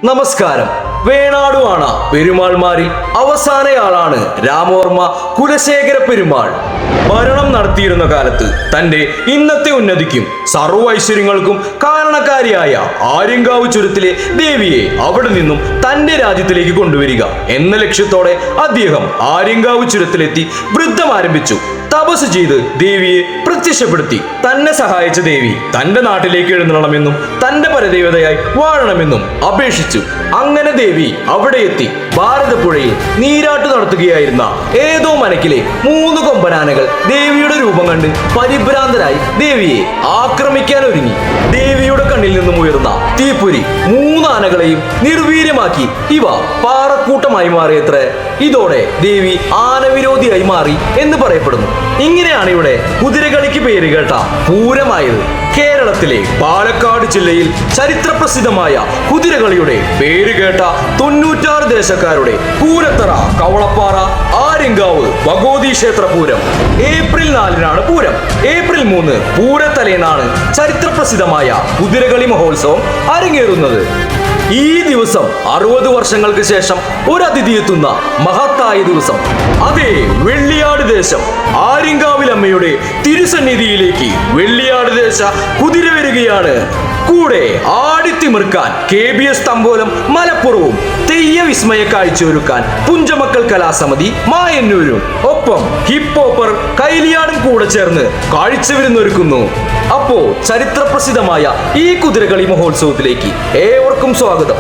നമസ്കാരം. വേണാടുവാണ പെരുമാൾമാരിൽ അവസാനയാളാണ് രാമവർമ്മ കുലശേഖര പെരുമാൾ. ഭരണം നടത്തിയിരുന്ന കാലത്ത് തന്റെ ഇന്നത്തെ ഉന്നതിക്കും സർവ്വ ഐശ്വര്യങ്ങൾക്കും കാരണക്കാരിയായ ആര്യങ്കാവ് ചുരത്തിലെ ദേവിയെ അവിടെ നിന്നും തന്റെ രാജ്യത്തിലേക്ക് കൊണ്ടുവരിക എന്ന ലക്ഷ്യത്തോടെ അദ്ദേഹം ആര്യങ്കാവ് ചുരത്തിലെത്തി വൃദ്ധം ആരംഭിച്ചു. തപസ് ചെയ്ത് ദേവിയെ പ്രത്യക്ഷപ്പെടുത്തി. തന്നെ സഹായിച്ച ദേവി തന്റെ നാട്ടിലേക്ക് എഴുന്നള്ളണമെന്നും തന്റെ പരദേവതയായി വാഴണമെന്നും അപേക്ഷിച്ചു. അങ്ങനെ ദേവി അവിടെ എത്തി ഭാരതപ്പുഴയിൽ നീരാട്ട് നടത്തുകയായിരുന്ന ഏതോ മനക്കിലെ 3 കൊമ്പനാനകൾ ദേവിയുടെ രൂപം കണ്ട് പരിഭ്രാന്തരായി ദേവിയെ ആക്രമിക്കാൻ ഒരുങ്ങി. ദേവിയുടെ കണ്ണിൽ നിന്നും ഉയർന്ന തീപ്പൊരി 3 ആനകളെയും നിർവീര്യമാക്കി. ഇവ പാറക്കൂട്ടമായി മാറിയത്രേ. ഇതോടെ ദേവി ആനവിരോധിയായി മാറി എന്ന് പറയപ്പെടുന്നു. ഇങ്ങനെയാണ് ഇവിടെ കുതിരകളിക്ക് പേര് കേട്ട പൂരമായത്. കേരളത്തിലെ പാലക്കാട് ജില്ലയിൽ ചരിത്രപ്രസിദ്ധമായ കുതിരകളിയുടെ പേര് കേട്ട 96 ദേശക്കാരുടെ പൂരത്തറ കവളപ്പാറ ആര്യങ്കാവ് ഭഗവതി ക്ഷേത്ര പൂരം. ഏപ്രിൽ 4-നാണ് പൂരം. ഏപ്രിൽ 3 പൂരത്തലേന്നാണ് ചരിത്രപ്രസിദ്ധമായ കുതിരകളി മഹോത്സവം അരങ്ങേറുന്നത്. ഈ ദിവസം 60 വർഷങ്ങൾക്ക് ശേഷം ഒരു അതിഥി എത്തുന്ന മഹത്തായ ദിവസം. അതേ വെള്ളിയാട് ദേശം ആര്യങ്കാവിലമ്മയുടെ തിരുസന്നിധിയിലേക്ക് വെള്ളിയാട് ദേശ കുതിര വരികയാണ്. കൂടെ ആടിത്തിമിർക്കാൻ KBS തമ്പോലം മലപ്പുറവും തെയ്യ വിസ്മയ കാഴ്ചയൊരുക്കാൻ പുഞ്ചമക്കൾ കലാസമിതി മായന്നൂരും ഒപ്പം ഹിപ്പോപ്പർ കൈലിയാടും കൂടെ ചേർന്ന് കാഴ്ചവിരുന്നൊരുക്കുന്നു. അപ്പോ ചരിത്രപ്രസിദ്ധമായ ഈ കുതിരകളി മഹോത്സവത്തിലേക്ക് ഏവർക്കും സ്വാഗതം.